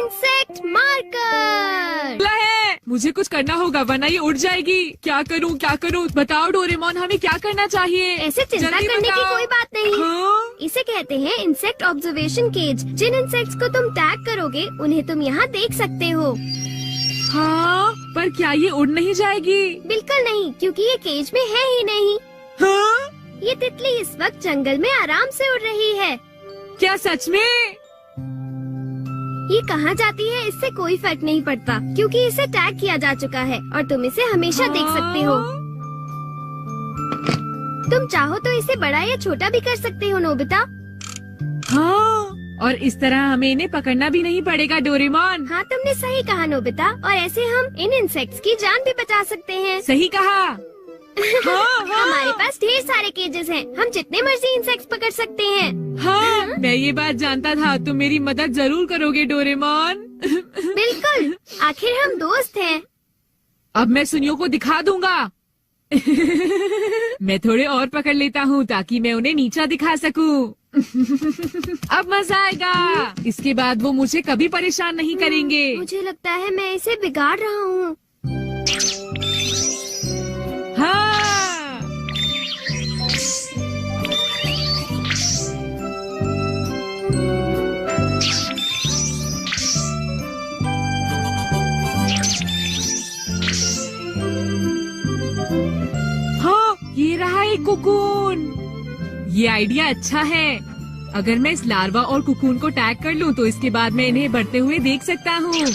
Insect marker है, मुझे कुछ करना होगा वरना ये उड़ जाएगी। क्या करूँ बताओ डोरेमोन, हमें क्या करना चाहिए? ऐसे चिंता जल्दी करने की बताओ। कोई बात नहीं। हाँ? इसे कहते हैं इंसेक्ट ऑब्जर्वेशन केज। जिन इंसेक्ट्स को तुम टैग करोगे उन्हें तुम यहाँ देख सकते हो। हाँ, पर क्या ये उड़ नहीं जाएगी? बिल्कुल नहीं, क्योंकि ये केज में है ही नहीं। हाँ? ये तितली इस वक्त जंगल में आराम से उड़ रही है। क्या सच में? ये कहाँ जाती है इससे कोई फर्क नहीं पड़ता, क्योंकि इसे टैग किया जा चुका है और तुम इसे हमेशा देख सकते हो। तुम चाहो तो इसे बड़ा या छोटा भी कर सकते हो नोबिता। हाँ, और इस तरह हमें इन्हें पकड़ना भी नहीं पड़ेगा डोरेमोन। हाँ, तुमने सही कहा नोबिता, और ऐसे हम इन इंसेक्ट्स की जान भी बचा सकते हैं। सही कहा। हाँ, हमारे पास ढेर सारे केजेस हैं, हम जितने मर्जी इंसेक्ट्स पकड़ सकते हैं। हाँ, मैं ये बात जानता था, तुम मेरी मदद जरूर करोगे डोरेमोन। बिल्कुल, आखिर हम दोस्त हैं। अब मैं सुनियो को दिखा दूंगा। मैं थोड़े और पकड़ लेता हूँ ताकि मैं उन्हें नीचा दिखा सकूं। अब मजा आएगा। इसके बाद वो मुझे कभी परेशान नहीं करेंगे। मुझे लगता है मैं इसे बिगाड़ रहा हूँ। हाँ। हाँ, ये रहा एक कुकून। ये आइडिया अच्छा है। अगर मैं इस लार्वा और कुकून को टैग कर लूं तो इसके बाद मैं इन्हें बढ़ते हुए देख सकता हूँ।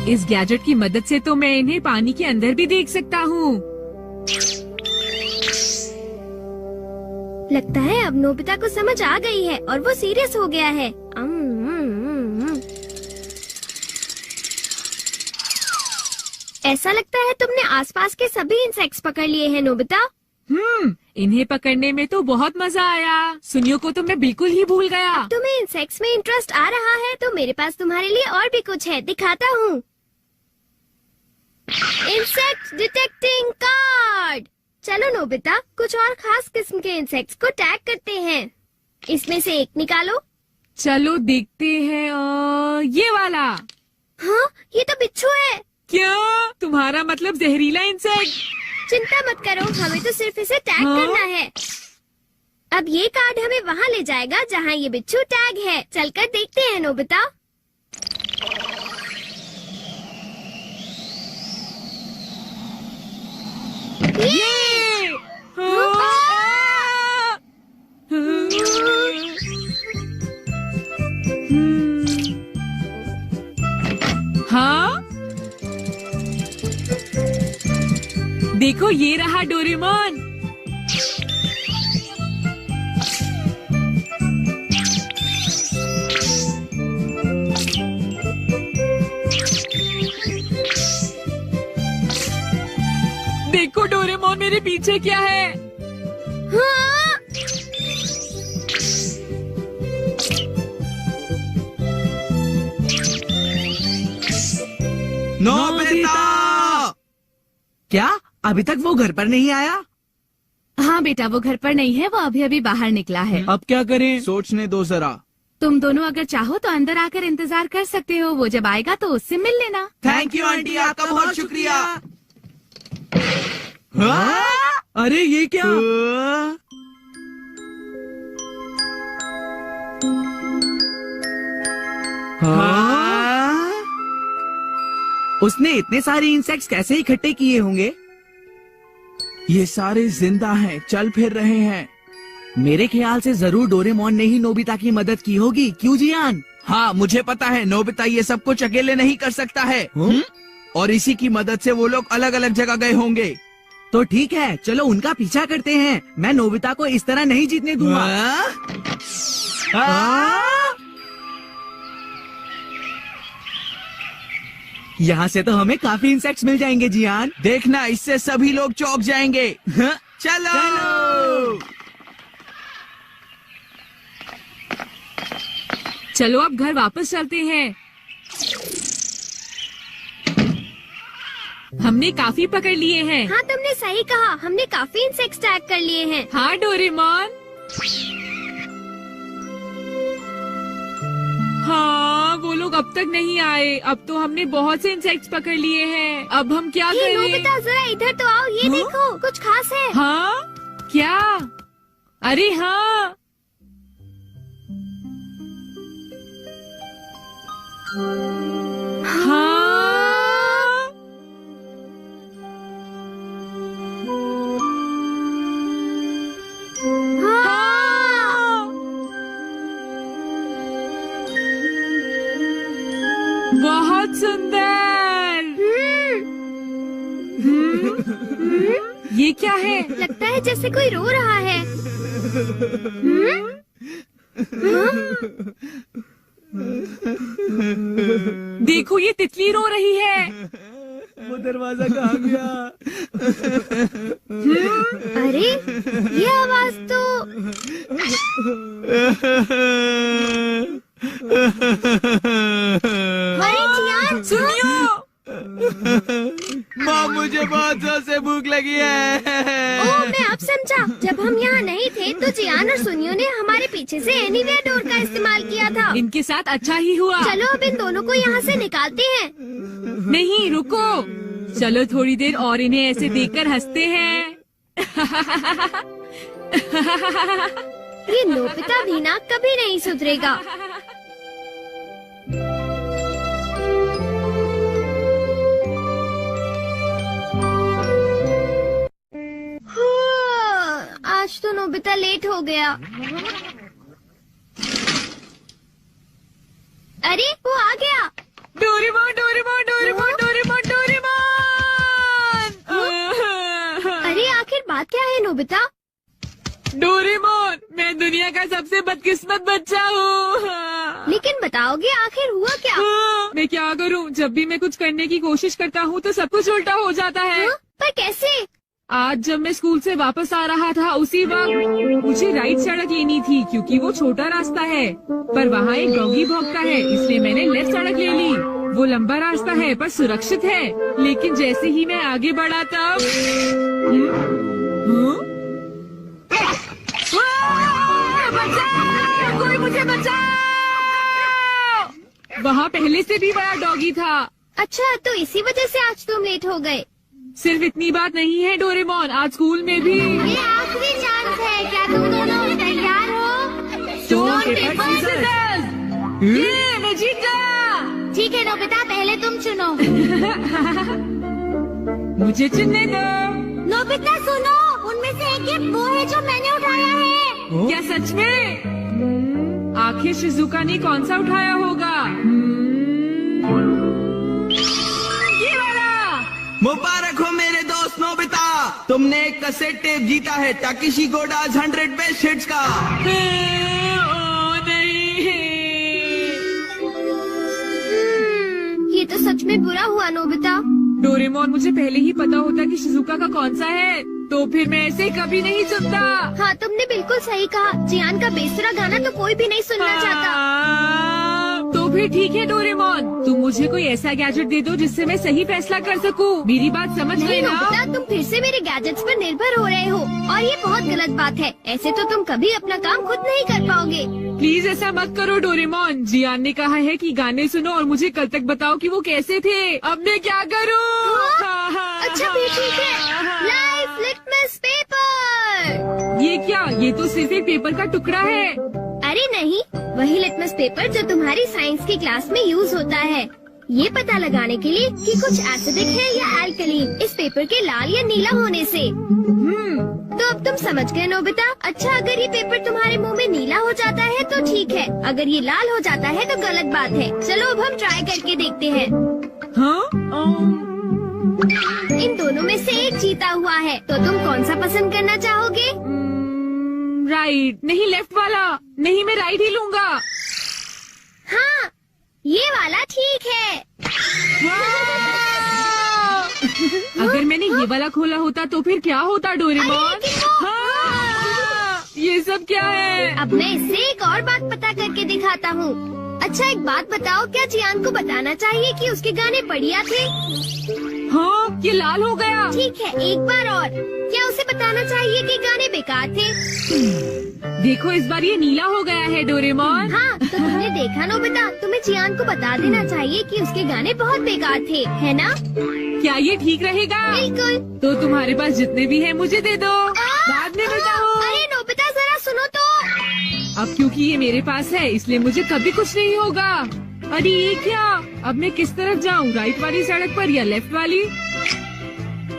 इस गैजेट की मदद से तो मैं इन्हें पानी के अंदर भी देख सकता हूँ। लगता है अब नोबिता को समझ आ गई है और वो सीरियस हो गया है। ऐसा लगता है तुमने आसपास के सभी इंसेक्ट्स पकड़ लिए हैं नोबिता। इन्हें पकड़ने में तो बहुत मजा आया। सुनियो को तो मैं बिल्कुल ही भूल गया। अब तुम्हें इंसेक्ट्स में इंटरेस्ट आ रहा है तो मेरे पास तुम्हारे लिए और भी कुछ है, दिखाता हूँ। Insect detecting card. चलो नोबिता, कुछ और खास किस्म के इंसेक्ट्स को टैग करते हैं। इसमें से एक निकालो। चलो देखते हैं। ये वाला। हाँ, ये तो बिच्छू है। क्या? तुम्हारा मतलब जहरीला इंसेक्ट? चिंता मत करो, हमें तो सिर्फ इसे टैग करना है। अब ये कार्ड हमें वहाँ ले जाएगा जहाँ ये बिच्छू टैग है। चलकर देखते हैं नोबिता। ये! हाँ? देखो, ये रहा डोरेमोन। देखो डोरेमोन, मेरे पीछे क्या है? हाँ? नोबिता! क्या अभी तक वो घर पर नहीं आया? हाँ बेटा, वो घर पर नहीं है, वो अभी अभी बाहर निकला है। अब क्या करें? सोचने दो जरा। तुम दोनों अगर चाहो तो अंदर आकर इंतजार कर सकते हो। वो जब आएगा तो उससे मिल लेना। थैंक यू आंटी, आपका बहुत शुक्रिया। हाँ? अरे ये क्या? हाँ? उसने इतने सारे इंसेक्ट्स कैसे इकट्ठे किए होंगे? ये सारे जिंदा हैं, चल फिर रहे हैं। मेरे ख्याल से जरूर डोरेमोन ने ही नोबिता की मदद की होगी। क्यों जियान? हाँ, मुझे पता है नोबिता ये सब कुछ अकेले नहीं कर सकता है। और इसी की मदद से वो लोग अलग अलग जगह गए होंगे। तो ठीक है, चलो उनका पीछा करते हैं। मैं नोबिता को इस तरह नहीं जीतने दूंगा। यहाँ से तो हमें काफी इंसेक्ट्स मिल जाएंगे जियान। देखना, इससे सभी लोग चौंक जाएंगे। चलो चलो अब घर वापस चलते हैं। हमने काफी पकड़ लिए हैं। हाँ तुमने सही कहा, हमने काफी इंसेक्ट्स टैग कर लिए हैं। हाँ डोरेमोन। हाँ वो लोग अब तक नहीं आए। अब तो हमने बहुत से इंसेक्ट्स पकड़ लिए हैं। अब हम क्या ये करें? नोबिता जरा इधर तो आओ, ये हाँ? देखो कुछ खास है। हाँ क्या? अरे हाँ हाँ हाँ। बहुत सुंदर। ये क्या है? लगता है जैसे कोई रो रहा है। देखो ये तितली रो रही है। वो दरवाजा कहाँ गया? अरे ये आवाज तो अरे जियान, सुनियो। माँ मुझे बहुत जोर से भूख लगी है। ओह मैं अब समझा, जब हम यहाँ नहीं थे तो जियान और सुनियो ने हमारे पीछे से एनीवेयर डोर का इस्तेमाल किया था। इनके साथ अच्छा ही हुआ। चलो अब इन दोनों को यहाँ से निकालते हैं। नहीं रुको, चलो थोड़ी देर और इन्हें ऐसे देखकर हंसते हैं। ये नोबिता भी ना कभी नहीं सुधरेगा। आज तो नोबिता लेट हो गया। अरे वो आ गया। Doraemon Doraemon Doraemon Doraemon Doraemon. अरे आखिर बात क्या है नोबिता? डोरेमोन मैं दुनिया का सबसे बदकिस्मत बच्चा हूँ। लेकिन बताओगे आखिर हुआ क्या? मैं क्या करूँ, जब भी मैं कुछ करने की कोशिश करता हूँ तो सब कुछ उल्टा हो जाता है। हाँ? पर कैसे? आज जब मैं स्कूल से वापस आ रहा था उसी वक्त मुझे राइट सड़क लेनी थी क्योंकि वो छोटा रास्ता है, पर वहाँ एक डॉगी भौंकता है, इसलिए मैंने लेफ्ट सड़क ले ली। वो लंबा रास्ता है पर सुरक्षित है, लेकिन जैसे ही मैं आगे बढ़ा तब बचाओ! कोई मुझे बचाओ! वहाँ पहले से भी बड़ा डॉगी था। अच्छा तो इसी वजह से आज तुम लेट हो गए। सिर्फ इतनी बात नहीं है डोरेमोन, आज स्कूल में भी ये आखिरी चांस है, क्या तुम दोनों तैयार हो? Stone paper scissors. ये मैं जीत गया। ठीक है नोबिता, पहले तुम चुनो। मुझे चुनने दो। नोबिता सुनो, उनमें से एक ये वो है जो मैंने उठाया है। क्या सच में? आखिर शिजुका ने कौन सा उठाया होगा? ये वाला। मुबारक हो मेरे दोस्त नोबिता, तुमने एक कैसेट टेप जीता है ताकेशी गोडाज 100 बेस्ट हिट्स का। ओ नहीं। ये तो सच में बुरा हुआ नोबिता। डोरेमोन मुझे पहले ही पता होता कि शिजुका का कौन सा है तो फिर मैं ऐसे कभी नहीं सुनता। हाँ तुमने बिल्कुल सही कहा, जियान का बेसुरा गाना तो कोई भी नहीं सुनना चाहता। तो फिर ठीक है डोरेमोन, तुम मुझे कोई ऐसा गैजेट दे दो जिससे मैं सही फैसला कर सकूं। मेरी बात समझ नहीं गए ना? नोबिता, तुम फिर से मेरे गैजेट्स पर निर्भर हो रहे हो और ये बहुत गलत बात है। ऐसे तो तुम कभी अपना काम खुद नहीं कर पाओगे। प्लीज ऐसा मत करो डोरेमोन। जियान ने कहा है कि गाने सुनो और मुझे कल तक बताओ कि वो कैसे थे। अब मैं क्या करूं? अच्छा फिर ठीक है, लाइफ लिटमस पेपर। ये क्या? ये तो सिर्फ एक पेपर का टुकड़ा है। अरे नहीं, वही लिटमस पेपर जो तुम्हारी साइंस की क्लास में यूज होता है, ये पता लगाने के लिए कि कुछ एसिडिक है या एल्कलीन इस पेपर के लाल या नीला होने से। तो अब तुम समझ गए नोबिता। अच्छा अगर ये पेपर तुम्हारे मुंह में नीला हो जाता है तो ठीक है, अगर ये लाल हो जाता है तो गलत बात है। चलो अब हम ट्राई करके देखते हैं। हाँ? इन दोनों में से एक जीता हुआ है, तो तुम कौन सा पसंद करना चाहोगे? राइट। नहीं लेफ्ट वाला। नहीं मैं राइट ही लूंगा। हाँ ये वाला ठीक है। अगर मैंने ये वाला खोला होता तो फिर क्या होता डोरेमोन? अरे, लेकिन वो- हाँ, ये सब क्या है? अब मैं इससे एक और बात पता करके दिखाता हूँ। अच्छा एक बात बताओ, क्या जियान को बताना चाहिए कि उसके गाने बढ़िया थे? हाँ, ये लाल हो गया। ठीक है, एक बार और। क्या उसे बताना चाहिए कि गाने बेकार थे? देखो इस बार ये नीला हो गया है डोरेमोन। हाँ, तो तुमने देखा नोबिता, तुम्हें जियान को बता देना चाहिए कि उसके गाने बहुत बेकार थे, है ना? क्या ये ठीक रहेगा? बिल्कुल। तो तुम्हारे पास जितने भी है मुझे दे दो, बाद में बताओ। अरे नोबिता जरा सुनो तो। अब क्योंकि ये मेरे पास है इसलिए मुझे कभी कुछ नहीं होगा। अरे ये क्या? अब मैं किस तरफ जाऊँ, राइट वाली सड़क पर या लेफ्ट वाली?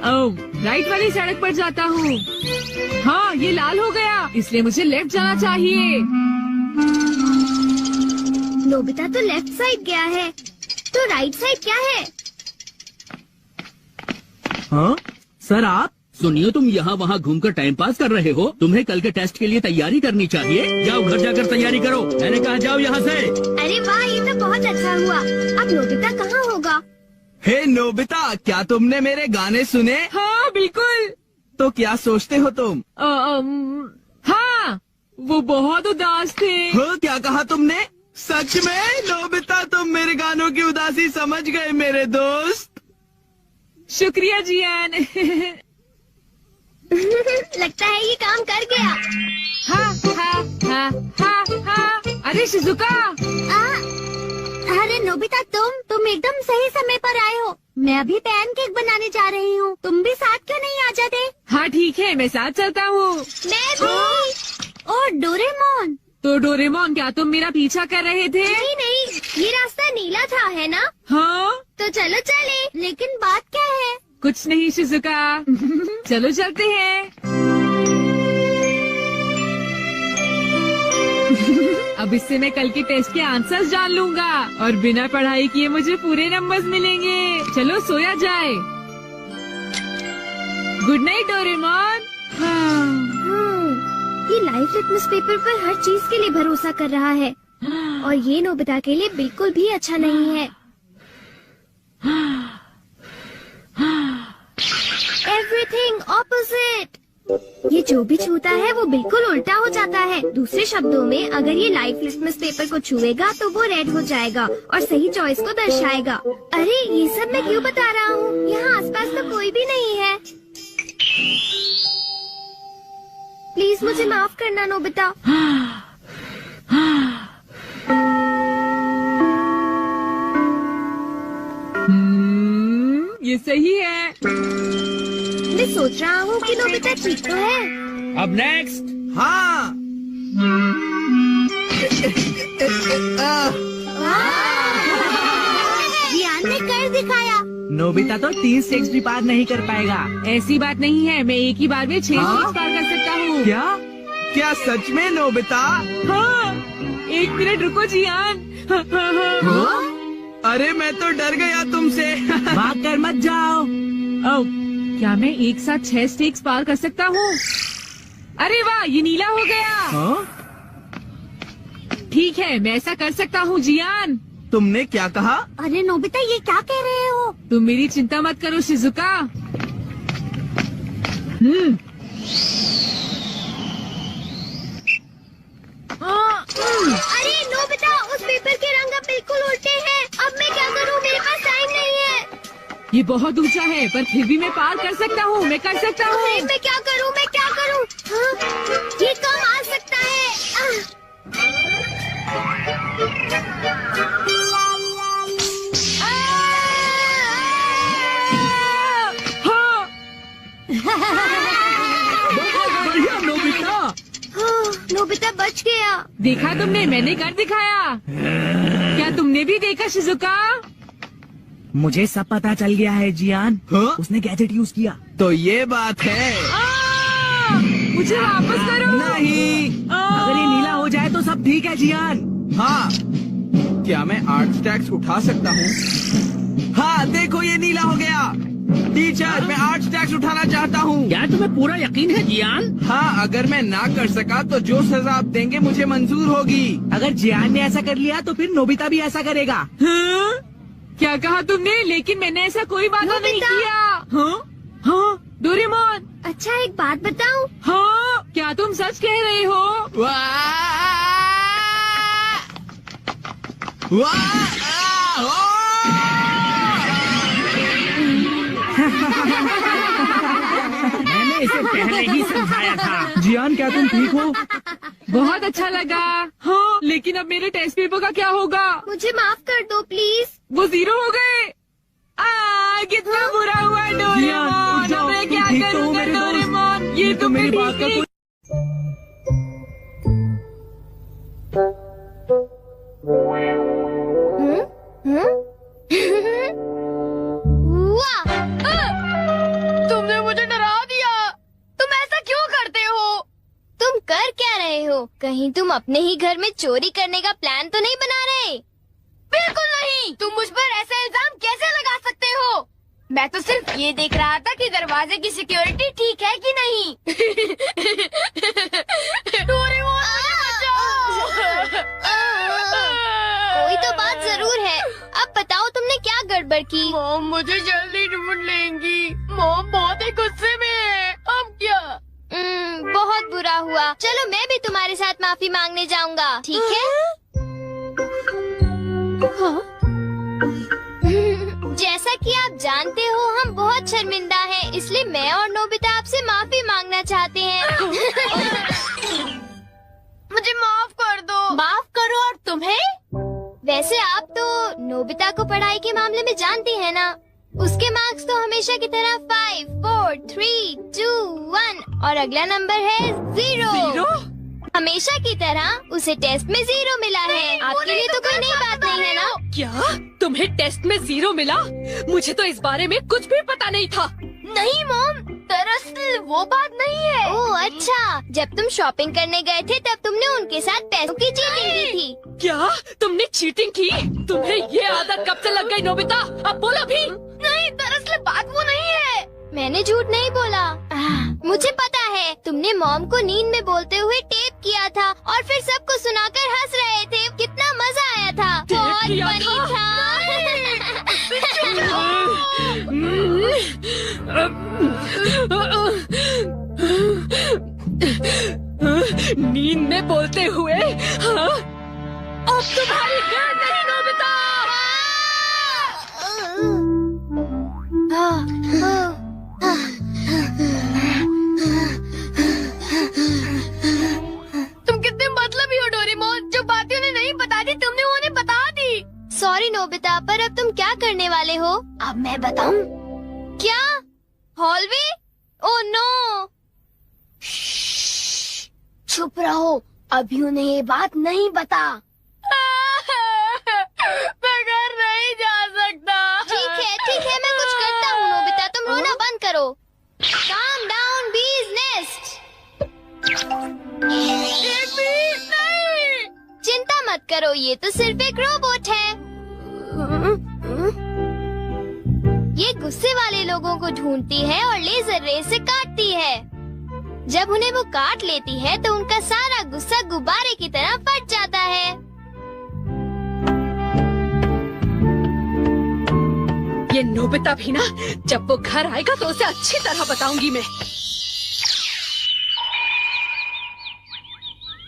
ओह, राइट वाली सड़क पर जाता हूँ। हाँ, ये लाल हो गया इसलिए मुझे लेफ्ट जाना चाहिए। नोबिता तो लेफ्ट साइड गया है, तो राइट साइड क्या है? हाँ सर, आप सुनिए, तुम यहाँ वहाँ घूमकर टाइम पास कर रहे हो। तुम्हें कल के टेस्ट के लिए तैयारी करनी चाहिए। जाओ घर जाकर तैयारी करो। मैंने कहा जाओ यहाँ से। अरे वाह, ये तो बहुत अच्छा हुआ। अब नोबिता कहाँ होगा? हे नोबिता, क्या तुमने मेरे गाने सुने? हाँ बिल्कुल। तो क्या सोचते हो तुम? हाँ, वो बहुत उदास थे। हो, क्या कहा तुमने? सच में नोबिता, तुम मेरे गानों की उदासी समझ गए मेरे दोस्त। शुक्रिया जियान। लगता है ये काम कर गया। हाँ हाँ हाँ हाँ हाँ। अरे शिजुका, अरे नोबिता, तुम एकदम सही समय पर आए हो। मैं अभी पैनकेक बनाने जा रही हूँ। तुम भी साथ क्यों नहीं आ जाते? हाँ ठीक है, मैं साथ चलता हूँ। मैं भी। और डोरेमोन। तो डोरेमोन, क्या तुम मेरा पीछा कर रहे थे? नहीं नहीं, ये रास्ता नीला था, है ना? हाँ, तो चलो चले। लेकिन बात क्या है? कुछ नहीं शिजुका। चलो चलते हैं। अब इससे मैं कल के टेस्ट के आंसर्स जान लूंगा और बिना पढ़ाई किए मुझे पूरे नंबर्स मिलेंगे। चलो सोया जाए। Good night Doraemon. ये लाइफ लिटमस पेपर पर हर चीज के लिए भरोसा कर रहा है और ये नोबिता के लिए बिल्कुल भी अच्छा नहीं है। Everything opposite. ये जो भी छूता है वो बिल्कुल उल्टा हो जाता है। दूसरे शब्दों में, अगर ये लाइफ लिटमस पेपर को छुएगा तो वो रेड हो जाएगा और सही चॉइस को दर्शाएगा। अरे ये सब मैं क्यों बता रहा हूँ? यहाँ आसपास तो कोई भी नहीं है। प्लीज मुझे माफ करना नोबिता। ये सही है। मैं सोच रहा हूँ कि नोबिता ठीक तो है। अब नेक्स्ट। हाँ। जियान ने कर दिखाया। नोबिता तो 3 स्टेक्स भी पार नहीं कर पाएगा। ऐसी बात नहीं है, मैं एक ही बार में 6 स्टेप्स पार कर सकता हूँ। क्या? क्या सच में नोबिता? हाँ, 1 मिनट रुको जियान। अरे मैं तो डर गया तुमसे। भाग कर मत जाओ। ओह, क्या मैं एक साथ 6 स्टेक्स पार कर सकता हूँ? अरे वाह, ये नीला हो गया। हाँ? ठीक है, मैं ऐसा कर सकता हूँ जियान। तुमने क्या कहा? अरे नोबिता, ये क्या कह रहे हो? तुम मेरी चिंता मत करो शिजुका। अरे नोबिता, उस पेपर के रंग अब बिल्कुल उल्टे हैं। अब मैं क्या करूँ? मेरे पास टाइम नहीं है। ये बहुत ऊंचा है पर फिर भी मैं पार कर सकता हूँ। मैं कर सकता अरे हूँ। मैं क्या करूँ? मैं क्या करूँ? हाँ? ये कम आ सकता है। हाँ, बढ़िया नोबिता। नोबिता बच गया। देखा तुमने, मैंने कर दिखाया। क्या तुमने भी देखा शिजुका? मुझे सब पता चल गया है जियान। हाँ? उसने गैजेट यूज किया। तो ये बात है। मुझे वापस करो। नहीं, अगर ये नीला हो जाए तो सब ठीक है जियान। हाँ, क्या मैं 8 स्टैक्स उठा सकता हूँ? हाँ देखो, ये नीला हो गया। टीचर, मैं 8 स्टैक्स उठाना चाहता हूँ। क्या तुम्हें पूरा यकीन है जियान? हाँ, अगर मैं ना कर सका तो जो सजा आप देंगे मुझे मंजूर होगी। अगर जियान ने ऐसा कर लिया तो फिर नोबिता भी ऐसा करेगा। हाँ? क्या कहा तुमने? लेकिन मैंने ऐसा कोई वादा नहीं नोबिता। किया। हाँ? हाँ, डोरेमोन। अच्छा, एक बात बताऊं? हाँ, क्या तुम सच कह रहे हो? वाह! वाह! पहले ही समझाया था। जियान, क्या तुम ठीक हो? बहुत अच्छा लगा। हाँ, लेकिन अब मेरे टेस्ट पेपर का क्या होगा? मुझे माफ कर दो प्लीज। वो 0 हो गए। कितना बुरा हुआ जियान, डोरेमोन। उठ जाओ, अब मैं तुम क्या ठीक तो हो करूँगा मेरे दोस्त? डोरेमोन? ये तो मेरी बात का ठीक वाह! तुमने मुझे डरा दिया। तुम ऐसा क्यों करते हो? तुम कर क्या रहे हो? कहीं तुम अपने ही घर में चोरी करने का प्लान तो नहीं बना रहे? बिल्कुल नहीं। तुम मुझ पर ऐसा इल्जाम कैसे लगा सकते हो? मैं तो सिर्फ ये देख रहा था कि दरवाजे की सिक्योरिटी ठीक है कि नहीं। डोरेमोन, मुझे बचाओ। कोई तो बात जरूर है। अब बताओ तुमने क्या गड़बड़ की? मॉम मुझे जल्दी ढूंढ लेंगी। मॉम बहुत ही गुस्से में है। अब क्या? बहुत बुरा हुआ। चलो मैं भी तुम्हारे साथ माफी मांगने जाऊंगा, ठीक है? जैसा कि आप जानते हो हम बहुत शर्मिंदा हैं, इसलिए मैं और नोबिता आपसे माफी मांगना चाहते हैं। मुझे माफ कर दो। माफ करो और तुम्हें? वैसे आप तो नोबिता को पढ़ाई के मामले में जानती हैं ना? उसके मार्क्स तो हमेशा की तरह 5, 4, 3, 2, 1 और अगला नंबर है 0। हमेशा की तरह उसे टेस्ट में 0 मिला है। आपके लिए तो कोई नई बात नहीं है ना? क्या तुम्हें टेस्ट में 0 मिला? मुझे तो इस बारे में कुछ भी पता नहीं था। नहीं मॉम, दरअसल वो बात नहीं है। ओह अच्छा, जब तुम शॉपिंग करने गए थे तब तुमने उनके साथ पैसों की चीटिंग की थी। क्या तुमने चीटिंग की? तुम्हें ये आदत कब से लग गई नोबिता? अब बोलो भी। नहीं, दरअसल बात वो नहीं है। मैंने झूठ नहीं बोला। मुझे पता है, तुमने मॉम को नींद में बोलते हुए टेप किया था और फिर सबको सुनाकर हंस रहे थे। कितना मजा आया था। बहुत किया फनी था? नींद में बोलते हुए? हाँ? अब तुम्हारी गैर नहीं नोबिता। तुम कितने मतलबी हो डोरेमोन। जो बातें उन्हें नहीं बता दी तुमने उन्हें बता दी। सॉरी नोबिता, पर अब तुम क्या करने वाले हो? अब मैं बताऊं? क्या? हॉलवे? Oh no! चुप रहो, अभी उन्हें ये बात नहीं बता। मैं घर नहीं जा सकता। ठीक है, मैं कुछ करता हूँ नोबिता, तुम रोना बंद करो। Calm down, bee's nest। नहीं। चिंता मत करो, ये तो सिर्फ एक रोबोट है। ये गुस्से वाले लोगों को ढूंढती है और लेजर रे से काटती है। जब उन्हें वो काट लेती है तो उनका सारा गुस्सा गुब्बारे की तरह फट जाता है। ये नोबिता भी ना, जब वो घर आएगा तो उसे अच्छी तरह बताऊंगी मैं।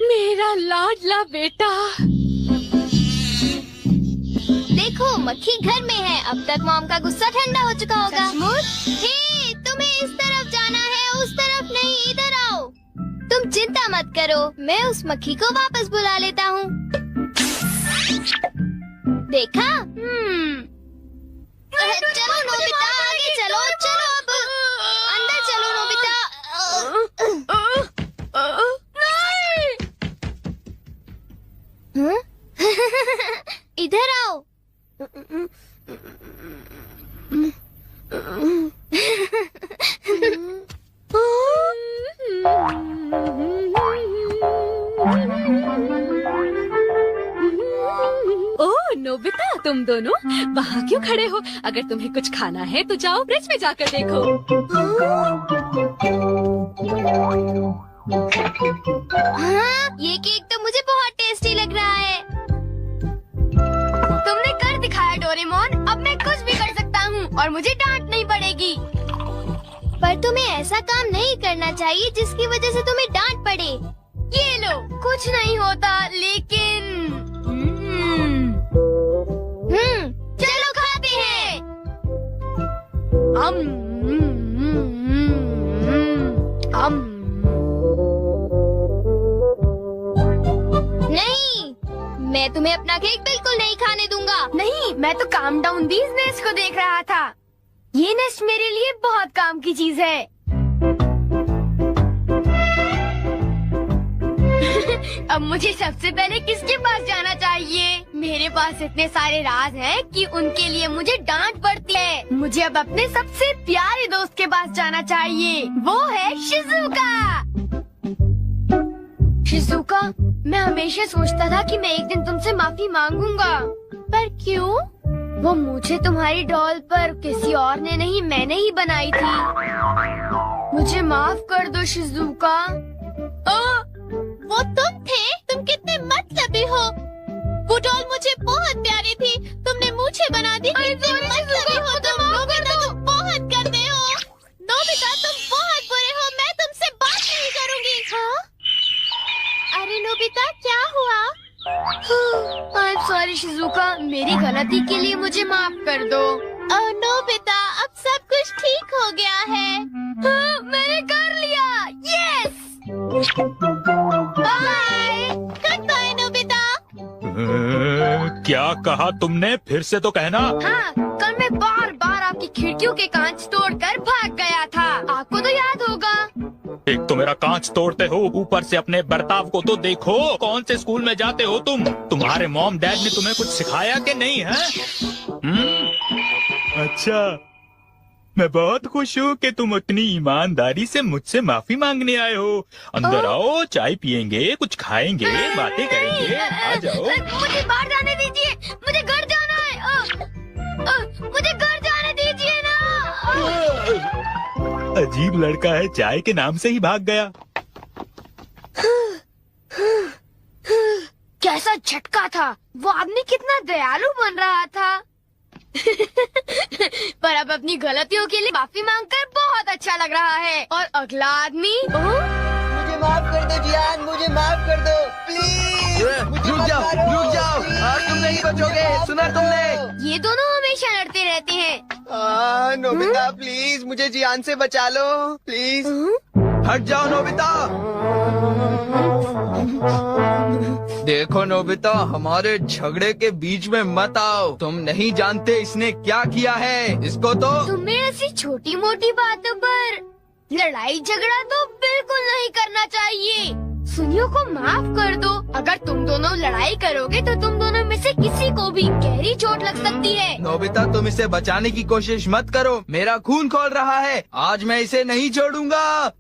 मेरा लाडला बेटा। देखो मक्खी घर में है। अब तक मॉम का गुस्सा ठंडा हो चुका होगा। हे, तुम्हें इस तरफ जाना है, उस तरफ नहीं, इधर आओ। तुम चिंता मत करो, मैं उस मक्खी को वापस बुला लेता हूँ। देखा? चलो नोबिता, आगे चलो अब अंदर चलो नोबिता। इधर आओ। ओह नोबिता, तुम दोनों वहाँ क्यों खड़े हो? अगर तुम्हें कुछ खाना है तो जाओ फ्रिज में जाकर देखो। हाँ, ये केक तो मुझे बहुत टेस्टी लग रहा है। तुमने कर दिखाया डोरेमोन, अब मैं कुछ भी कर सकता हूँ और मुझे डांट नहीं पड़ेगी। पर तुम्हें ऐसा काम नहीं करना चाहिए जिसकी वजह से तुम्हें डांट पड़े। ये लो, कुछ नहीं होता, लेकिन चलो खाते हैं। मैं तुम्हें अपना केक बिल्कुल नहीं खाने दूंगा। नहीं, मैं तो काम डाउन दीज नेस्ट को देख रहा था। ये नेस्ट मेरे लिए बहुत काम की चीज है। अब मुझे सबसे पहले किसके पास जाना चाहिए? मेरे पास इतने सारे राज हैं कि उनके लिए मुझे डांट पड़ती है। मुझे अब अपने सबसे प्यारे दोस्त के पास जाना चाहिए। वो है शिजुका। शिजुका, मैं हमेशा सोचता था कि मैं एक दिन तुमसे माफी मांगूंगा, पर क्यों? वो मुझे तुम्हारी डॉल पर किसी और ने नहीं, मैंने ही बनाई थी। मुझे माफ कर दो शिजुका। वो तुम थे? तुम कितने मतलबी हो। वो डॉल मुझे बहुत प्यारी थी, तुमने मुझे बना दी। मतलबी हो तुम। नोबिता, तुम बहुत गंदे हो। नोबिता, तुम बहुत बुरे हो। मैं तुमसे बात नहीं करूँगी। हाँ? अरे नोबिता, क्या हुआ? आई एम सॉरी शिजुका, मेरी गलती के लिए मुझे माफ कर दो। नोबिता, अब सब कुछ ठीक हो गया है। हाँ, मैंने कर लिया। Yes. Bye. Goodbye Nobita. क्या कहा तुमने? फिर से तो कहना। हाँ, कल मैं बार बार आपकी खिड़कियों के कांच तोड़कर भाग गया था। आपको तो याद होगा। एक तो मेरा कांच तोड़ते हो, ऊपर से अपने बर्ताव को तो देखो। कौन से स्कूल में जाते हो तुम? तुम्हारे मॉम डैड ने तुम्हें कुछ सिखाया कि नहीं है? अच्छा, मैं बहुत खुश हूँ कि तुम उतनी ईमानदारी से मुझसे माफी मांगने आए हो। अंदर आओ, चाय पियेंगे, कुछ खाएंगे, बातें करेंगे। आ जाओ। मुझे बाहर जाने दीजिए, मुझे घर जाना है। मुझे घर जाने दीजिए ना। अजीब लड़का है, चाय के नाम से ही भाग गया। कैसा झटका था। वो आदमी कितना दयालु बन रहा था। पर अब अपनी गलतियों के लिए माफी मांगकर बहुत अच्छा लग रहा है। और अगला आदमी मुझे माफ कर दो जियान, मुझे माफ कर दो प्लीज। रुक जाओ, आज तुम नहीं बचोगे। सुना तुमने? ये दोनों हमेशा लड़ते रहते हैं। नोबिता प्लीज मुझे जियान से बचा लो प्लीज। हट जाओ नोबिता। देखो नोबिता, हमारे झगड़े के बीच में मत आओ। तुम नहीं जानते इसने क्या किया है। इसको तो तुम्हें ऐसी छोटी मोटी बातों पर लड़ाई झगड़ा तो बिल्कुल नहीं करना चाहिए। सुनियो को माफ कर दो। अगर तुम दोनों लड़ाई करोगे तो तुम दोनों में से किसी को भी गहरी चोट लग सकती है। नोबिता, तुम इसे बचाने की कोशिश मत करो। मेरा खून खौल रहा है। आज मैं इसे नहीं छोड़ूंगा।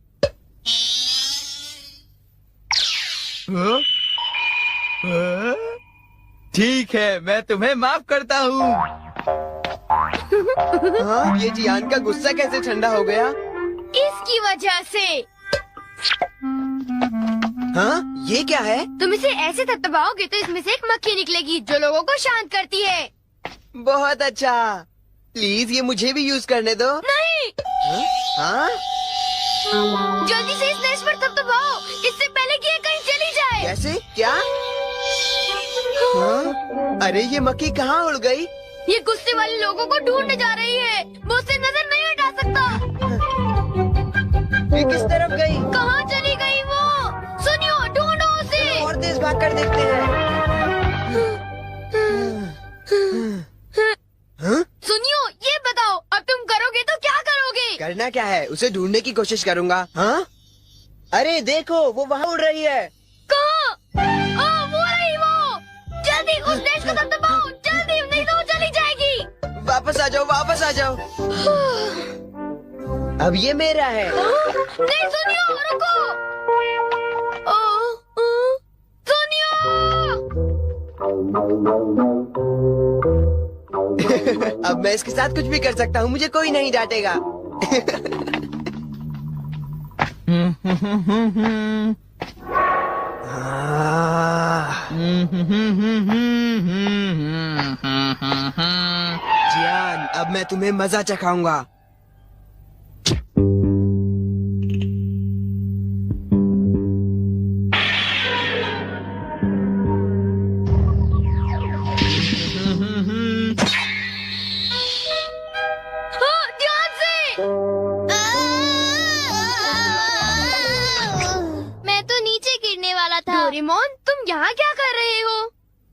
ठीक है, मैं तुम्हें माफ करता हूँ। ये जियान का गुस्सा कैसे ठंडा हो गया? इसकी वजह से। हाँ, ये क्या है? तुम इसे ऐसे थपथपाओगे तो इसमें से एक मक्खी निकलेगी जो लोगों को शांत करती है। बहुत अच्छा। प्लीज ये मुझे भी यूज करने दो। नहीं। हाँ? जल्दी से इस नेस्ट पर थपथपाओ, इससे पहले कि ये कहीं चली जाए। कैसे? क्या? हाँ? अरे ये मक्खी कहाँ उड़ गई? ये गुस्से वाले लोगों को ढूंढने जा रही है। वो उससे नजर नहीं हटा सकता। ये किस तरफ गई? कहाँ चली गई वो? सुनियो, ढूंढो उसे। और तेज भाग कर देखते हैं। हाँ? सुनियो, ये बताओ अब तुम करोगे तो क्या करोगे? करना क्या है? उसे ढूंढने की कोशिश करूँगा। हाँ? अरे देखो, वो वहाँ उड़ रही है। कहाँ? वो रही वो। जल्दी उस नेस्ट को दबाओ, जल्दी, नहीं तो वो चली जाएगी। वापस आ जाओ, वापस आ जाओ। अब ये मेरा है। नहीं सुनियो, रुको। सुनियो। अब मैं इसके साथ कुछ भी कर सकता हूँ, मुझे कोई नहीं डांटेगा। जियान, अब मैं तुम्हें मजा चखाऊंगा। ध्यान से। मैं तो नीचे गिरने वाला था। डोरेमोन, तुम यहाँ क्या कर रहे हो?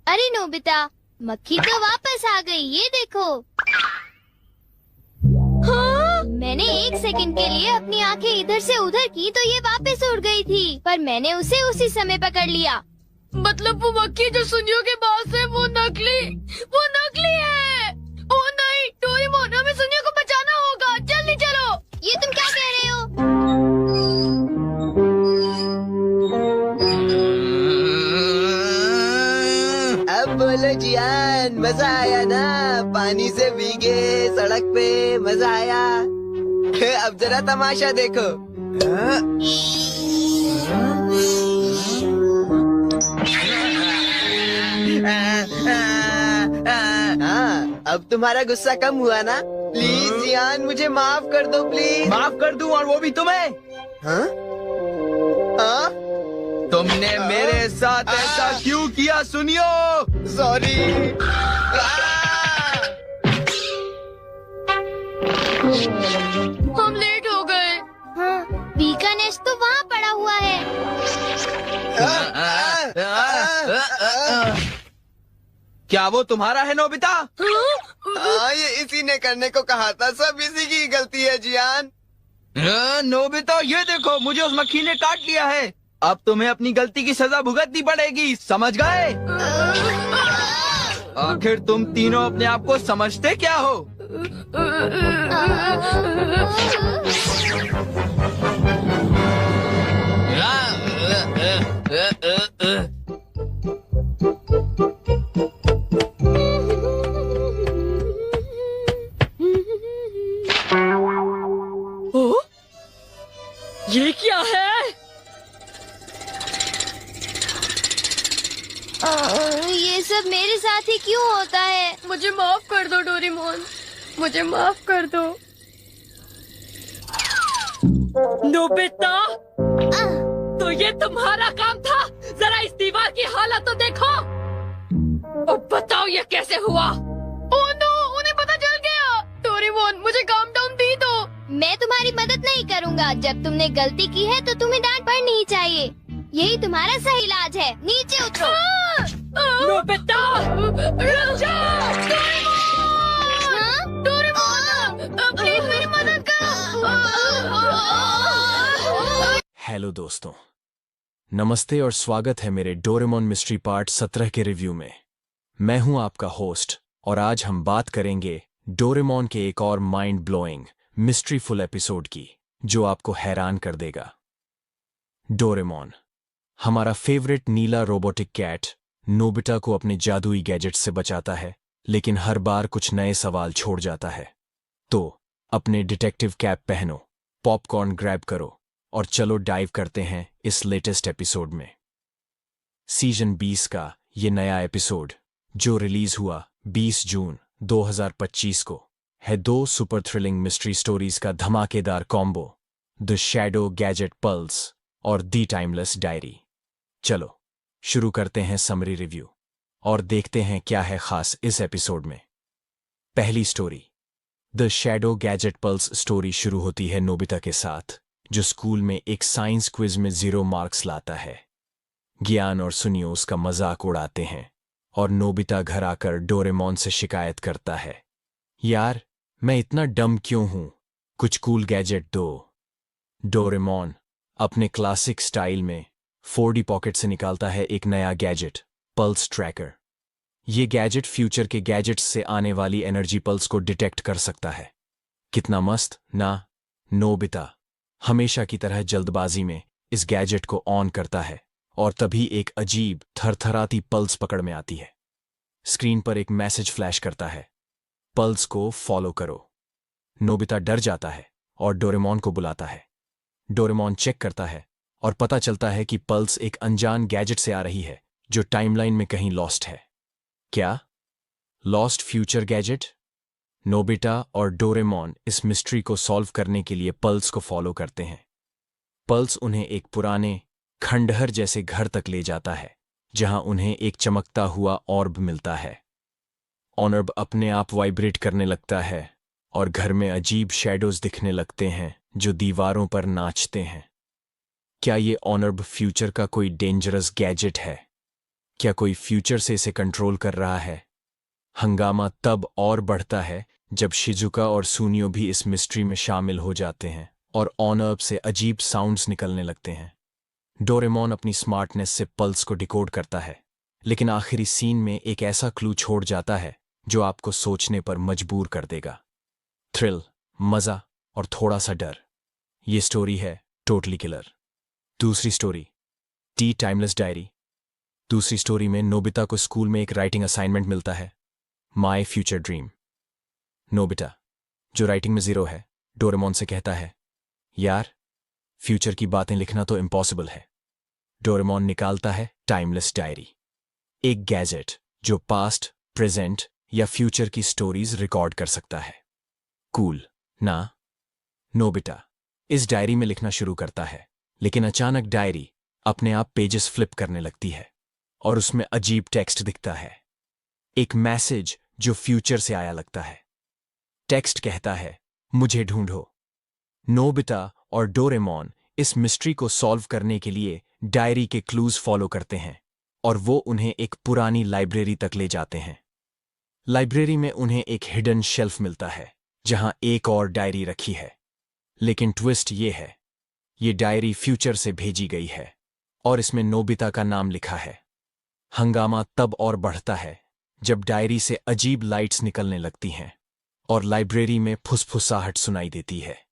अरे नोबिता, मक्खी तो वापस आ गई, ये देखो। हाँ? मैंने 1 सेकंड के लिए अपनी आंखें इधर से उधर की तो ये वापस उड़ गई थी, पर मैंने उसे उसी समय पकड़ लिया। मतलब वो मक्खी जो सुनियो के पास है वो नकली है। ओ नहीं, डोरेमोन, हमें सुनियो को बचाना होगा, जल्दी चलो। ये तुम क्या कह रहे हो? अब बोलो जियान, मजा आया ना? पानी से भीगे सड़क पे, मजा आया? अब जरा तमाशा देखो। हाँ, अब तुम्हारा गुस्सा कम हुआ ना? प्लीज जियान, मुझे माफ कर दो प्लीज। माफ कर दूं, और वो भी तुम्हें? हाँ? हाँ? तुमने मेरे साथ ऐसा क्यों किया सुनियो? सॉरी। हम लेट हो गए। हाँ, बी का नेस्ट तो वहाँ पड़ा हुआ है। क्या वो तुम्हारा है नोबिता? ये इसी ने करने को कहा था, सब इसी की गलती है जियान। नोबिता, ये देखो, मुझे उस मक्खी ने काट लिया है। अब तुम्हें अपनी गलती की सजा भुगतनी पड़ेगी, समझ गए? आखिर तुम तीनों अपने आप को समझते क्या हो? ओ? ये क्या है? ये सब मेरे साथ ही क्यों होता है? मुझे माफ कर दो डोरेमोन, मुझे माफ कर दो। नोबिता, तो ये तुम्हारा काम था? जरा इस दीवार की हालत तो देखो। अब बताओ ये कैसे हुआ? ओह नो, उन्हें पता चल गया। डोरेमोन, मुझे काम डाउन दी दो। मैं तुम्हारी मदद नहीं करूँगा। जब तुमने गलती की है तो तुम्हें डांट पड़नी ही चाहिए। यही तुम्हारा सही इलाज है। नीचे उतरो। नोबिता, रुक जाओ। डोरेमोन, प्लीज मेरी मदद करो। हेलो दोस्तों, नमस्ते और स्वागत है मेरे डोरेमोन मिस्ट्री पार्ट 17 के रिव्यू में। मैं हूं आपका होस्ट और आज हम बात करेंगे डोरेमोन के एक और माइंड ब्लोइंग मिस्ट्रीफुल एपिसोड की, जो आपको हैरान कर देगा। डोरेमोन, हमारा फेवरेट नीला रोबोटिक कैट नोबिता को अपने जादुई गैजेट से बचाता है, लेकिन हर बार कुछ नए सवाल छोड़ जाता है। तो अपने डिटेक्टिव कैप पहनो, पॉपकॉर्न ग्रैब करो और चलो डाइव करते हैं इस लेटेस्ट एपिसोड में। सीजन 20 का ये नया एपिसोड, जो रिलीज हुआ 20 जून 2025 को, है 2 सुपर थ्रिलिंग मिस्ट्री स्टोरीज का धमाकेदार combo, the shadow gadget pulse और द टाइमलेस डायरी। चलो शुरू करते हैं समरी रिव्यू और देखते हैं क्या है खास इस एपिसोड में। पहली story, the shadow gadget pulse story शुरू होती है नोबिता के साथ, जो स्कूल में एक साइंस क्विज में 0 मार्क्स लाता है। ज्ञान और सुनियो उसका मजाक उड़ाते हैं और नोबिता घर आकर डोरेमोन से शिकायत करता है, यार मैं इतना डम क्यों हूं, कुछ कूल गैजेट दो। डोरेमोन अपने क्लासिक स्टाइल में 4D पॉकेट से निकालता है एक नया गैजेट, पल्स ट्रैकर। ये गैजेट फ्यूचर के गैजेट्स से आने वाली एनर्जी पल्स को डिटेक्ट कर सकता है। कितना मस्त ना? नोबिता हमेशा की तरह जल्दबाजी में इस गैजेट को ऑन करता है और तभी एक अजीब थरथराती पल्स पकड़ में आती है। स्क्रीन पर एक मैसेज फ्लैश करता है, पल्स को फॉलो करो। नोबिता डर जाता है और डोरेमोन को बुलाता है। डोरेमोन चेक करता है और पता चलता है कि पल्स एक अनजान गैजेट से आ रही है, जो टाइमलाइन में कहीं लॉस्ट है। क्या लॉस्ट फ्यूचर गैजेट? नोबिता और डोरेमोन इस मिस्ट्री को सॉल्व करने के लिए पल्स को फॉलो करते हैं। पल्स उन्हें एक पुराने खंडहर जैसे घर तक ले जाता है, जहां उन्हें एक चमकता हुआ ऑर्ब मिलता है। ऑर्ब अपने आप वाइब्रेट करने लगता है और घर में अजीब शैडोज दिखने लगते हैं जो दीवारों पर नाचते हैं। क्या ये ऑर्ब फ्यूचर का कोई डेंजरस गैजेट है? क्या कोई फ्यूचर से इसे कंट्रोल कर रहा है? हंगामा तब और बढ़ता है जब शिजुका और सुनियो भी इस मिस्ट्री में शामिल हो जाते हैं और ऑन-अर्ब से अजीब साउंड्स निकलने लगते हैं। डोरेमोन अपनी स्मार्टनेस से पल्स को डिकोड करता है, लेकिन आखिरी सीन में एक ऐसा क्लू छोड़ जाता है जो आपको सोचने पर मजबूर कर देगा। थ्रिल, मजा और थोड़ा सा डर। ये स्टोरी है टोटली किलर। दूसरी स्टोरी, टी टाइमलेस डायरी। दूसरी स्टोरी में नोबिता को स्कूल में एक राइटिंग असाइनमेंट मिलता है, माई फ्यूचर ड्रीम। नोबिता, जो राइटिंग में 0 है, डोरेमोन से कहता है, यार, फ्यूचर की बातें लिखना तो इम्पॉसिबल है। डोरेमोन निकालता है टाइमलेस डायरी, एक गैजेट जो पास्ट, प्रेजेंट या फ्यूचर की स्टोरीज रिकॉर्ड कर सकता है। कूल ना? नोबिता इस डायरी में लिखना शुरू करता है, लेकिन अचानक डायरी अपने आप पेजेस फ्लिप करने लगती है और उसमें अजीब टेक्स्ट दिखता है, एक मैसेज जो फ्यूचर से आया लगता है। टेक्स्ट कहता है, मुझे ढूंढो। नोबिता और डोरेमोन इस मिस्ट्री को सॉल्व करने के लिए डायरी के क्लूज फॉलो करते हैं और वो उन्हें एक पुरानी लाइब्रेरी तक ले जाते हैं। लाइब्रेरी में उन्हें एक हिडन शेल्फ मिलता है जहां एक और डायरी रखी है, लेकिन ट्विस्ट ये है, ये डायरी फ्यूचर से भेजी गई है और इसमें नोबिता का नाम लिखा है। हंगामा तब और बढ़ता है जब डायरी से अजीब लाइट्स निकलने लगती हैं और लाइब्रेरी में फुसफुसाहट सुनाई देती है।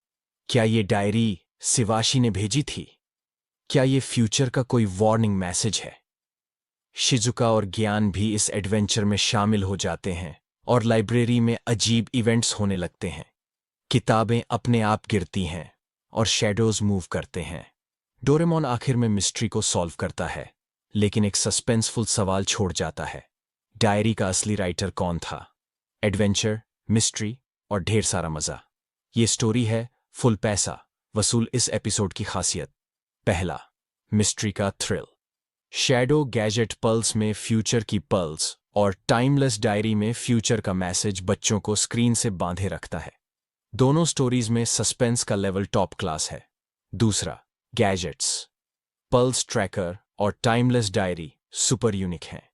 क्या ये डायरी शिवाशी ने भेजी थी? क्या ये फ्यूचर का कोई वार्निंग मैसेज है? शिजुका और ज्ञान भी इस एडवेंचर में शामिल हो जाते हैं और लाइब्रेरी में अजीब इवेंट्स होने लगते हैं। किताबें अपने आप गिरती हैं और शैडोज मूव करते हैं। डोरेमोन आखिर में मिस्ट्री को सॉल्व करता है, लेकिन एक सस्पेंसफुल सवाल छोड़ जाता है, डायरी का असली राइटर कौन था? एडवेंचर, मिस्ट्री और ढेर सारा मजा। ये स्टोरी है फुल पैसा वसूल इस एपिसोड की खासियत। पहला, मिस्ट्री का थ्रिल। शैडो गैजेट पल्स में फ्यूचर की पल्स और टाइमलेस डायरी में फ्यूचर का मैसेज बच्चों को स्क्रीन से बांधे रखता है। दोनों स्टोरीज में सस्पेंस का लेवल टॉप क्लास है। दूसरा, गैजेट्स। पल्स ट्रैकर और टाइमलेस डायरी सुपर यूनिक हैं,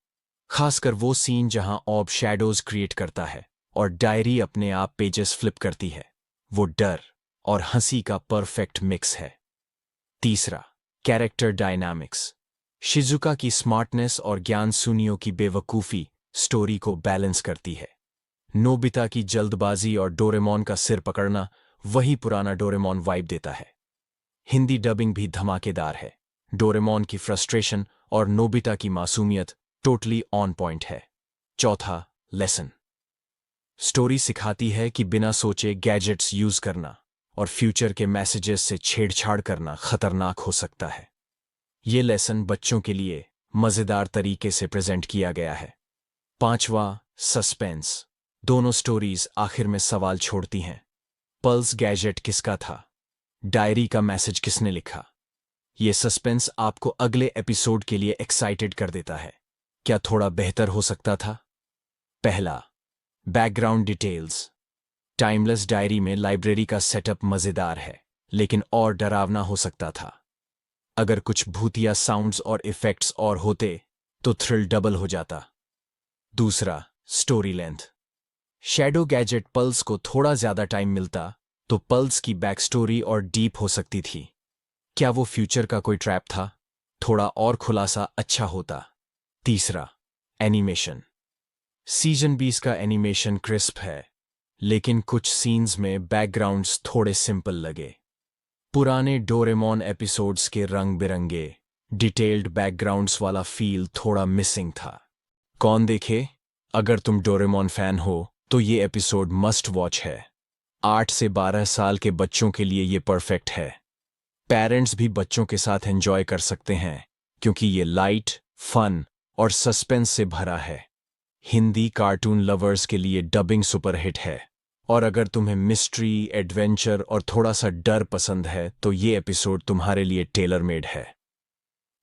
खासकर वो सीन जहां ऑब शैडोज क्रिएट करता है और डायरी अपने आप पेजेस फ्लिप करती है। वो डर और हंसी का परफेक्ट मिक्स है। तीसरा, कैरेक्टर डायनामिक्स। शिजुका की स्मार्टनेस और ज्ञान सुनियो की बेवकूफी स्टोरी को बैलेंस करती है। नोबिता की जल्दबाजी और डोरेमोन का सिर पकड़ना वही पुराना डोरेमोन वाइब देता है। हिंदी डबिंग भी धमाकेदार है। डोरेमोन की फ्रस्ट्रेशन और नोबिता की मासूमियत टोटली ऑन पॉइंट है। चौथा, लेसन। स्टोरी सिखाती है कि बिना सोचे गैजेट्स यूज करना और फ्यूचर के मैसेजेस से छेड़छाड़ करना खतरनाक हो सकता है। ये लेसन बच्चों के लिए मजेदार तरीके से प्रेजेंट किया गया है। पांचवा, सस्पेंस। दोनों स्टोरीज आखिर में सवाल छोड़ती हैं। पल्स गैजेट किसका था? डायरी का मैसेज किसने लिखा? ये सस्पेंस आपको अगले एपिसोड के लिए एक्साइटेड कर देता है। क्या थोड़ा बेहतर हो सकता था? पहला, बैकग्राउंड डिटेल्स। टाइमलेस डायरी में लाइब्रेरी का सेटअप मजेदार है, लेकिन और डरावना हो सकता था। अगर कुछ भूतिया साउंड्स और इफेक्ट्स और होते तो थ्रिल डबल हो जाता। दूसरा, story length. Shadow gadget pulse को थोड़ा ज्यादा टाइम मिलता तो पल्स की बैक स्टोरी और डीप हो सकती थी। क्या वो फ्यूचर का कोई ट्रैप था? थोड़ा और खुलासा अच्छा होता। तीसरा, एनिमेशन। सीजन 20 का एनिमेशन क्रिस्प है, लेकिन कुछ सीन्स में बैकग्राउंड्स थोड़े सिंपल लगे। पुराने डोरेमोन एपिसोड्स के रंग बिरंगे डिटेल्ड बैकग्राउंड्स वाला फील थोड़ा मिसिंग था। कौन देखे? अगर तुम डोरेमोन फैन हो तो ये एपिसोड मस्ट वॉच है। 8 से 12 साल के बच्चों के लिए ये परफेक्ट है। पेरेंट्स भी बच्चों के साथ एंजॉय कर सकते हैं क्योंकि ये लाइट, फन और सस्पेंस से भरा है। हिंदी कार्टून लवर्स के लिए डबिंग सुपरहिट है, और अगर तुम्हें मिस्ट्री, एडवेंचर और थोड़ा सा डर पसंद है तो ये एपिसोड तुम्हारे लिए टेलर मेड है।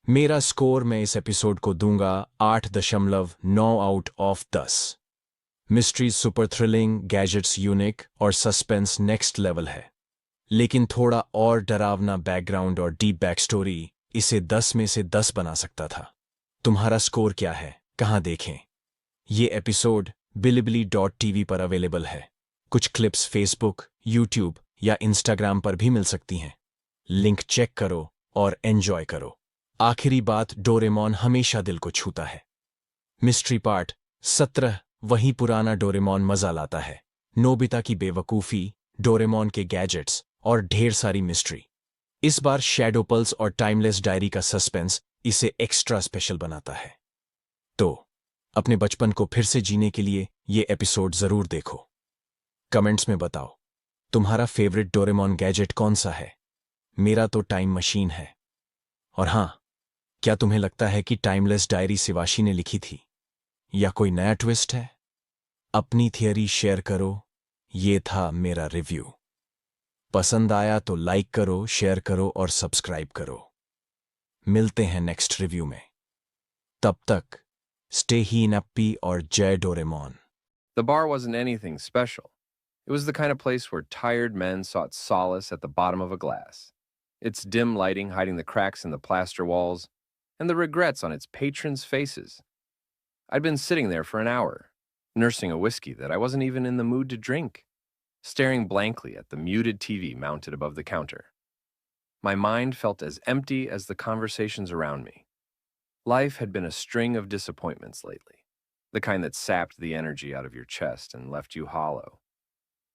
मेरा स्कोर मैं इस एपिसोड को दूंगा 8.9 out of 10। Mysteries super thrilling, gadgets unique और सस्पेंस नेक्स्ट लेवल है, लेकिन थोड़ा और डरावना बैकग्राउंड और डीप बैक स्टोरी इसे 10 में से 10 बना सकता था। तुम्हारा स्कोर क्या है, कहाँ देखें? ये एपिसोड bilibili.tv पर अवेलेबल है। कुछ क्लिप्स फेसबुक, यूट्यूब या इंस्टाग्राम पर भी मिल सकती हैं। लिंक चेक करो और एंजॉय करो। आखिरी बात, डोरेमोन हमेशा दिल को छूता है। मिस्ट्री पार्ट 17 वही पुराना डोरेमोन मजा लाता है। नोबिता की बेवकूफ़ी, डोरेमोन के गैजेट्स और ढेर सारी मिस्ट्री। इस बार शैडो पल्स और टाइमलेस डायरी का सस्पेंस इसे एक्स्ट्रा स्पेशल बनाता है। तो अपने बचपन को फिर से जीने के लिए ये एपिसोड जरूर देखो। कमेंट्स में बताओ तुम्हारा फेवरेट डोरेमोन गैजेट कौन सा है। मेरा तो टाइम मशीन है। और हाँ, क्या तुम्हें लगता है कि टाइमलेस डायरी शिवाशी ने लिखी थी या कोई नया ट्विस्ट है? अपनी थियरी शेयर करो। ये था मेरा रिव्यू। पसंद आया तो लाइक करो, शेयर करो और सब्सक्राइब करो। मिलते हैं नेक्स्ट रिव्यू में। तब तक स्टे ही नप्पी और जय Doraemon. The bar wasn't anything special. It was the kind of place where tired men sought solace at the bottom of a glass, its dim lighting hiding the cracks in the plaster walls and the regrets on its patrons' faces. I'd been sitting there for an hour, nursing a whiskey that I wasn't even in the mood to drink, staring blankly at the muted TV mounted above the counter. My mind felt as empty as the conversations around me. Life had been a string of disappointments lately, the kind that sapped the energy out of your chest and left you hollow.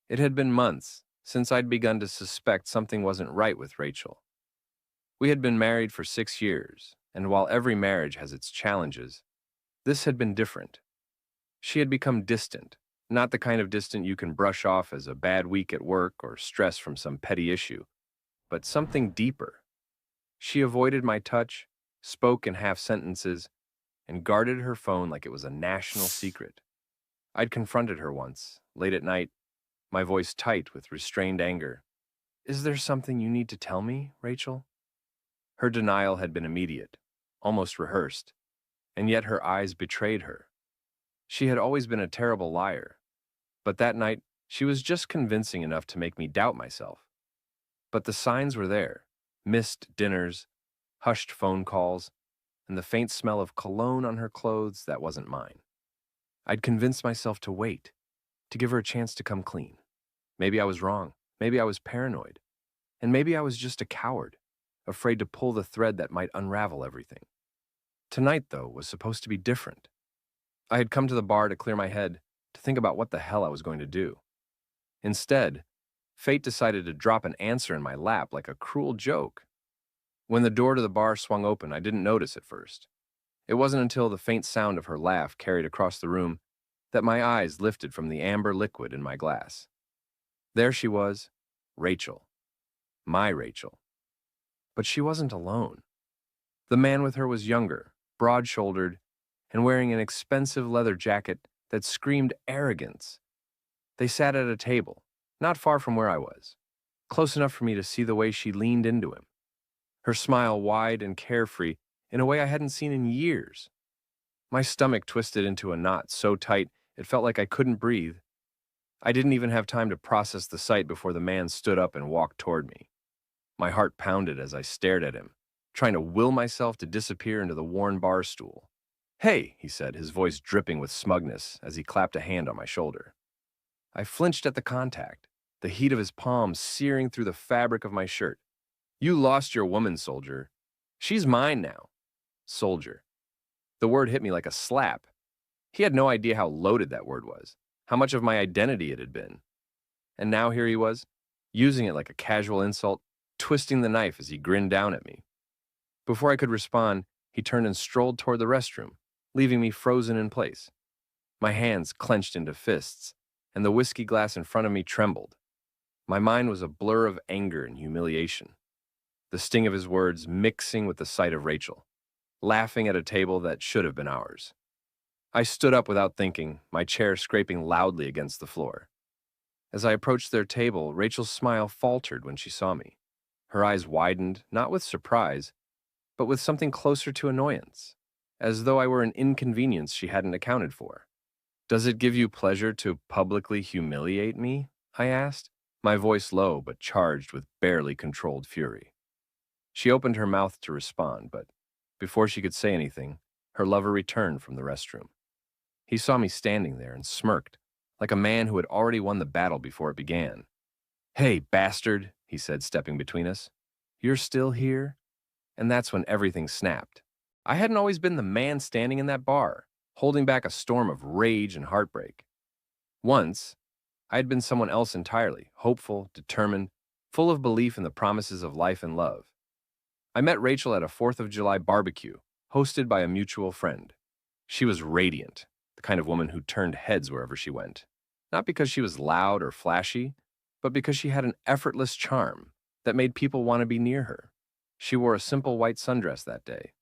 It had been months since I'd begun to suspect something wasn't right with Rachel. We had been married for 6 years, and while every marriage has its challenges, this had been different. She had become distant, not the kind of distant you can brush off as a bad week at work or stress from some petty issue, but something deeper. She avoided my touch, spoke in half sentences, and guarded her phone like it was a national secret. I'd confronted her once, late at night, my voice tight with restrained anger. "Is there something you need to tell me, Rachel?" Her denial had been immediate, almost rehearsed, and yet her eyes betrayed her. She had always been a terrible liar, but that night she was just convincing enough to make me doubt myself. But the signs were there: missed dinners, hushed phone calls, and the faint smell of cologne on her clothes that wasn't mine. I'd convinced myself to wait, to give her a chance to come clean. Maybe I was wrong, maybe I was paranoid, and maybe I was just a coward, afraid to pull the thread that might unravel everything. Tonight, though, was supposed to be different. I had come to the bar to clear my head, to think about what the hell I was going to do. Instead, fate decided to drop an answer in my lap like a cruel joke. When the door to the bar swung open, I didn't notice at first. It wasn't until the faint sound of her laugh carried across the room that my eyes lifted from the amber liquid in my glass. There she was, Rachel. My Rachel. But she wasn't alone. The man with her was younger, broad-shouldered, and wearing an expensive leather jacket that screamed arrogance. They sat at a table, not far from where I was, close enough for me to see the way she leaned into him. Her smile wide and carefree in a way I hadn't seen in years. My stomach twisted into a knot so tight it felt like I couldn't breathe. I didn't even have time to process the sight before the man stood up and walked toward me. My heart pounded as I stared at him, trying to will myself to disappear into the worn bar stool. "Hey," he said, his voice dripping with smugness as he clapped a hand on my shoulder. I flinched at the contact, the heat of his palm searing through the fabric of my shirt. "You lost your woman, soldier. She's mine now." Soldier. The word hit me like a slap. He had no idea how loaded that word was, how much of my identity it had been. And now here he was, using it like a casual insult, twisting the knife as he grinned down at me. Before I could respond, he turned and strolled toward the restroom, leaving me frozen in place. My hands clenched into fists, and the whiskey glass in front of me trembled. My mind was a blur of anger and humiliation, the sting of his words mixing with the sight of Rachel, laughing at a table that should have been ours. I stood up without thinking, my chair scraping loudly against the floor. As I approached their table, Rachel's smile faltered when she saw me. Her eyes widened, not with surprise, but with something closer to annoyance, as though I were an inconvenience she hadn't accounted for. "Does it give you pleasure to publicly humiliate me?" I asked, my voice low but charged with barely controlled fury. She opened her mouth to respond, but before she could say anything, her lover returned from the restroom. He saw me standing there and smirked, like a man who had already won the battle before it began. "Hey, bastard," he said, stepping between us. "You're still here?" And that's when everything snapped. I hadn't always been the man standing in that bar, holding back a storm of rage and heartbreak. Once, I had been someone else entirely, hopeful, determined, full of belief in the promises of life and love. I met Rachel at a 4th of July barbecue, hosted by a mutual friend. She was radiant, the kind of woman who turned heads wherever she went. Not because she was loud or flashy, but because she had an effortless charm that made people want to be near her. She wore a simple white sundress that day,